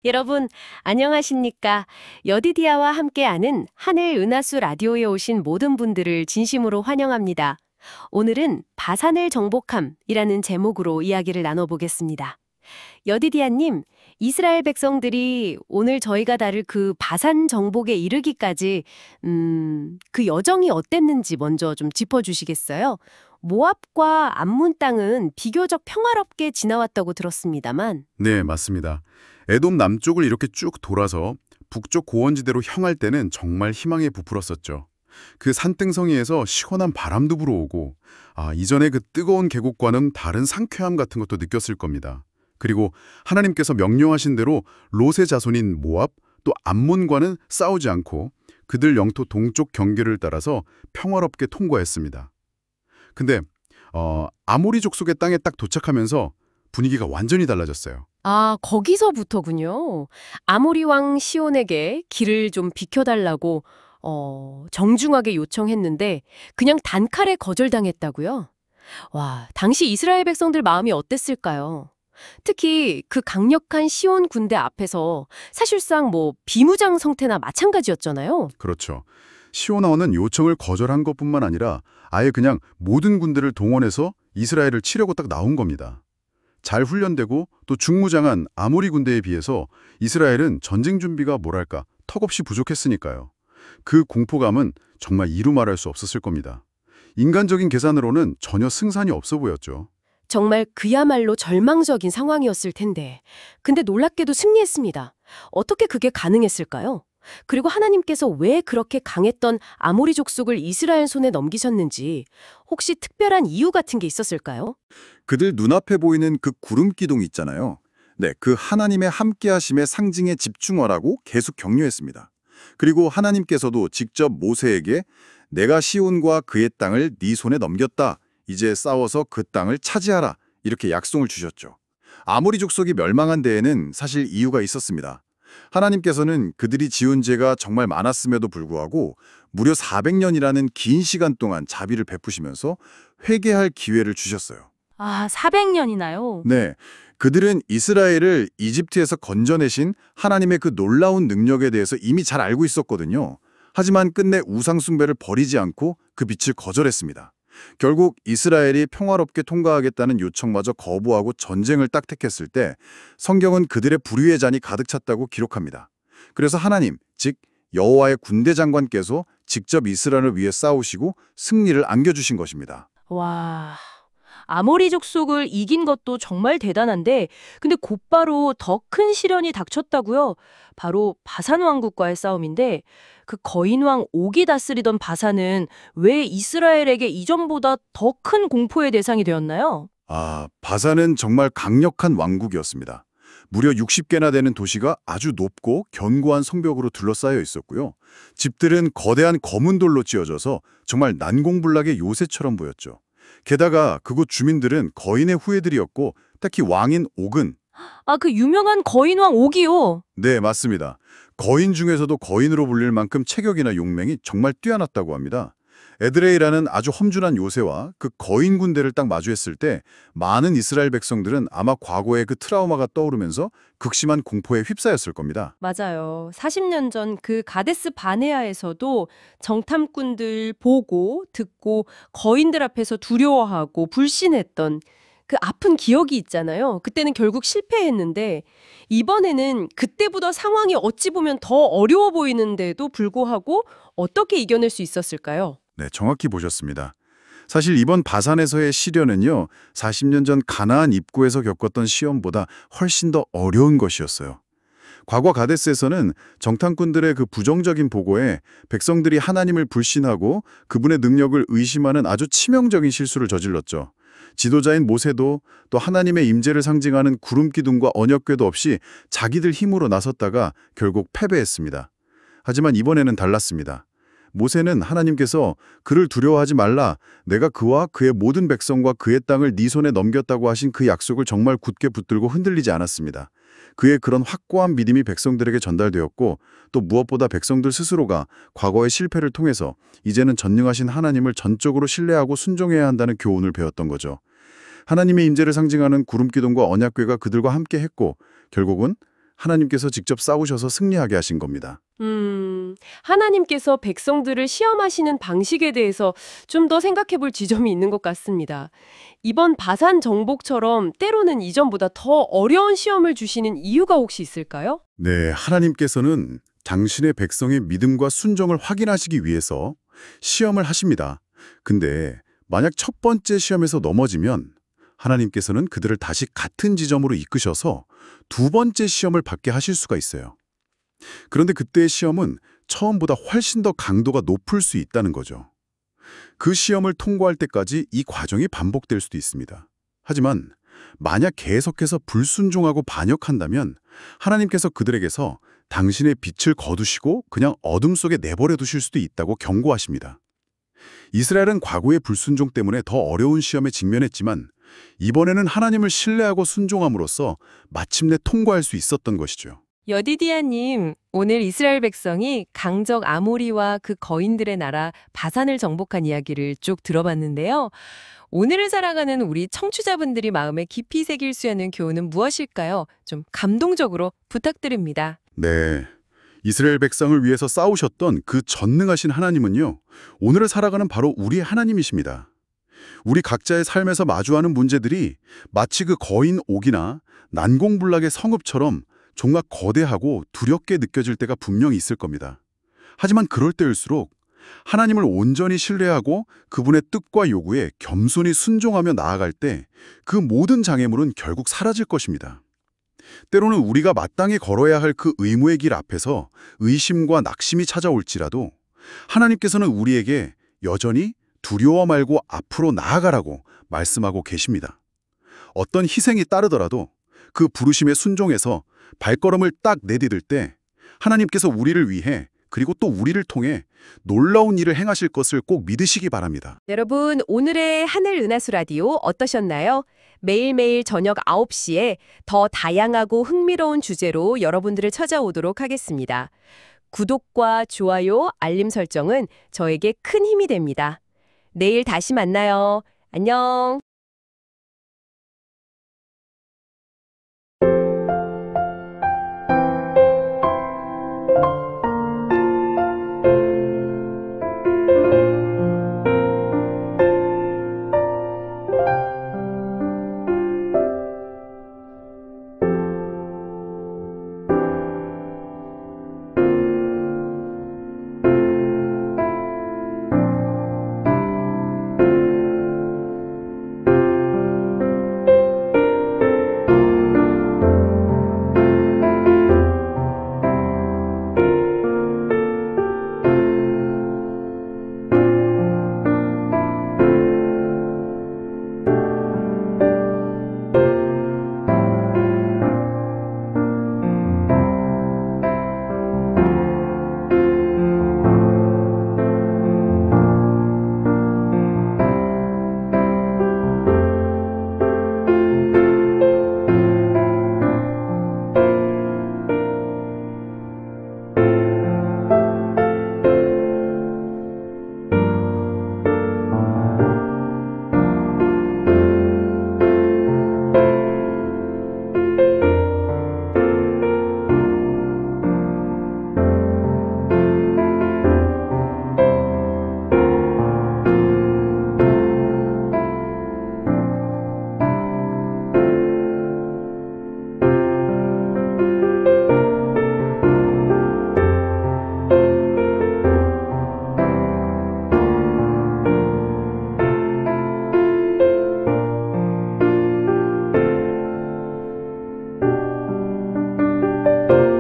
여러분, 안녕하십니까? 여디디아와 함께하는 하늘 은하수 라디오에 오신 모든 분들을 진심으로 환영합니다. 오늘은 바산을 정복함이라는 제목으로 이야기를 나눠보겠습니다. 여디디아님, 이스라엘 백성들이 오늘 저희가 다룰 그 바산 정복에 이르기까지, 그 여정이 어땠는지 먼저 좀 짚어주시겠어요? 모압과 암몬 땅은 비교적 평화롭게 지나왔다고 들었습니다만. 네, 맞습니다. 에돔 남쪽을 이렇게 쭉 돌아서 북쪽 고원지대로 향할 때는 정말 희망에 부풀었었죠. 그 산등성이에서 시원한 바람도 불어오고 이전에 그 뜨거운 계곡과는 다른 상쾌함 같은 것도 느꼈을 겁니다. 그리고 하나님께서 명령하신 대로 롯의 자손인 모압 또 암몬과는 싸우지 않고 그들 영토 동쪽 경계를 따라서 평화롭게 통과했습니다. 근데 아모리 족속의 땅에 딱 도착하면서 분위기가 완전히 달라졌어요. 아, 거기서부터군요. 아모리 왕 시온에게 길을 좀 비켜달라고 정중하게 요청했는데 그냥 단칼에 거절당했다고요? 와, 당시 이스라엘 백성들 마음이 어땠을까요? 특히 그 강력한 시온 군대 앞에서 사실상 비무장 상태나 마찬가지였잖아요. 그렇죠. 시온왕은 요청을 거절한 것뿐만 아니라 아예 그냥 모든 군대를 동원해서 이스라엘을 치려고 딱 나온 겁니다. 잘 훈련되고 또 중무장한 아모리 군대에 비해서 이스라엘은 전쟁 준비가 턱없이 부족했으니까요. 그 공포감은 정말 이루 말할 수 없었을 겁니다. 인간적인 계산으로는 전혀 승산이 없어 보였죠. 정말 그야말로 절망적인 상황이었을 텐데. 근데 놀랍게도 승리했습니다. 어떻게 그게 가능했을까요? 그리고 하나님께서 왜 그렇게 강했던 아모리 족속을 이스라엘 손에 넘기셨는지 혹시 특별한 이유 같은 게 있었을까요? 그들 눈앞에 보이는 그 구름 기둥 있잖아요. 네, 그 하나님의 함께하심의 상징에 집중하라고 계속 격려했습니다. 그리고 하나님께서도 직접 모세에게 내가 시온과 그의 땅을 네 손에 넘겼다. 이제 싸워서 그 땅을 차지하라. 이렇게 약속을 주셨죠. 아모리 족속이 멸망한 데에는 사실 이유가 있었습니다. 하나님께서는 그들이 지은 죄가 정말 많았음에도 불구하고 무려 400년이라는 긴 시간 동안 자비를 베푸시면서 회개할 기회를 주셨어요. 아, 400년이나요? 네, 그들은 이스라엘을 이집트에서 건져내신 하나님의 그 놀라운 능력에 대해서 이미 잘 알고 있었거든요. 하지만 끝내 우상 숭배를 버리지 않고 그 빛을 거절했습니다. 결국 이스라엘이 평화롭게 통과하겠다는 요청마저 거부하고 전쟁을 딱 택했을 때 성경은 그들의 불의의 잔이 가득 찼다고 기록합니다. 그래서 하나님, 즉 여호와의 군대 장관께서 직접 이스라엘을 위해 싸우시고 승리를 안겨주신 것입니다. 와, 아모리 족속을 이긴 것도 정말 대단한데 근데 곧바로 더 큰 시련이 닥쳤다고요? 바로 바산 왕국과의 싸움인데 그 거인왕 옥이 다스리던 바산은 왜 이스라엘에게 이전보다 더 큰 공포의 대상이 되었나요? 바산은 정말 강력한 왕국이었습니다. 무려 60개나 되는 도시가 아주 높고 견고한 성벽으로 둘러싸여 있었고요. 집들은 거대한 검은 돌로 지어져서 정말 난공불락의 요새처럼 보였죠. 게다가 그곳 주민들은 거인의 후예들이었고 특히 왕인 옥은 아, 그 유명한 거인왕 옥이요. 네, 맞습니다. 거인 중에서도 거인으로 불릴 만큼 체격이나 용맹이 정말 뛰어났다고 합니다. 에드레이라는 아주 험준한 요새와 그 거인 군대를 딱 마주했을 때 많은 이스라엘 백성들은 아마 과거의 그 트라우마가 떠오르면서 극심한 공포에 휩싸였을 겁니다. 맞아요. 40년 전 그 가데스 바네아에서도 정탐꾼들 보고 듣고 거인들 앞에서 두려워하고 불신했던 그 아픈 기억이 있잖아요. 그때는 결국 실패했는데 이번에는 그때보다 상황이 어찌 보면 더 어려워 보이는데도 불구하고 어떻게 이겨낼 수 있었을까요? 네, 정확히 보셨습니다. 사실 이번 바산에서의 시련은요, 40년 전 가나안 입구에서 겪었던 시험보다 훨씬 더 어려운 것이었어요. 과거 가데스에서는 정탐꾼들의 그 부정적인 보고에 백성들이 하나님을 불신하고 그분의 능력을 의심하는 아주 치명적인 실수를 저질렀죠. 지도자인 모세도 또 하나님의 임재를 상징하는 구름 기둥과 언약궤도 없이 자기들 힘으로 나섰다가 결국 패배했습니다. 하지만 이번에는 달랐습니다. 모세는 하나님께서 그를 두려워하지 말라, 내가 그와 그의 모든 백성과 그의 땅을 네 손에 넘겼다고 하신 그 약속을 정말 굳게 붙들고 흔들리지 않았습니다. 그의 그런 확고한 믿음이 백성들에게 전달되었고 또 무엇보다 백성들 스스로가 과거의 실패를 통해서 이제는 전능하신 하나님을 전적으로 신뢰하고 순종해야 한다는 교훈을 배웠던 거죠. 하나님의 임재를 상징하는 구름기둥과 언약궤가 그들과 함께 했고 결국은 하나님께서 직접 싸우셔서 승리하게 하신 겁니다. 하나님께서 백성들을 시험하시는 방식에 대해서 좀 더 생각해 볼 지점이 있는 것 같습니다. 이번 바산 정복처럼 때로는 이전보다 더 어려운 시험을 주시는 이유가 혹시 있을까요? 네, 하나님께서는 당신의 백성의 믿음과 순종을 확인하시기 위해서 시험을 하십니다. 근데 만약 첫 번째 시험에서 넘어지면 하나님께서는 그들을 다시 같은 지점으로 이끄셔서 두 번째 시험을 받게 하실 수가 있어요. 그런데 그때의 시험은 처음보다 훨씬 더 강도가 높을 수 있다는 거죠. 그 시험을 통과할 때까지 이 과정이 반복될 수도 있습니다. 하지만 만약 계속해서 불순종하고 반역한다면 하나님께서 그들에게서 당신의 빛을 거두시고 그냥 어둠 속에 내버려 두실 수도 있다고 경고하십니다. 이스라엘은 과거의 불순종 때문에 더 어려운 시험에 직면했지만 이번에는 하나님을 신뢰하고 순종함으로써 마침내 통과할 수 있었던 것이죠. 여디디아님, 오늘 이스라엘 백성이 강적 아모리와 그 거인들의 나라 바산을 정복한 이야기를 쭉 들어봤는데요. 오늘을 살아가는 우리 청취자분들이 마음에 깊이 새길 수 있는 교훈은 무엇일까요? 좀 감동적으로 부탁드립니다. 네, 이스라엘 백성을 위해서 싸우셨던 그 전능하신 하나님은요, 오늘을 살아가는 바로 우리의 하나님이십니다. 우리 각자의 삶에서 마주하는 문제들이 마치 그 거인 옥이나 난공불락의 성읍처럼 정말 거대하고 두렵게 느껴질 때가 분명히 있을 겁니다. 하지만 그럴 때일수록 하나님을 온전히 신뢰하고 그분의 뜻과 요구에 겸손히 순종하며 나아갈 때 그 모든 장애물은 결국 사라질 것입니다. 때로는 우리가 마땅히 걸어야 할 그 의무의 길 앞에서 의심과 낙심이 찾아올지라도 하나님께서는 우리에게 여전히 두려워 말고 앞으로 나아가라고 말씀하고 계십니다. 어떤 희생이 따르더라도 그 부르심에 순종해서 발걸음을 딱 내디딜 때 하나님께서 우리를 위해 그리고 또 우리를 통해 놀라운 일을 행하실 것을 꼭 믿으시기 바랍니다. 여러분, 오늘의 하늘 은하수 라디오 어떠셨나요? 매일매일 저녁 9시에 더 다양하고 흥미로운 주제로 여러분들을 찾아오도록 하겠습니다. 구독과 좋아요, 알림 설정은 저에게 큰 힘이 됩니다. 내일 다시 만나요. 안녕. 네.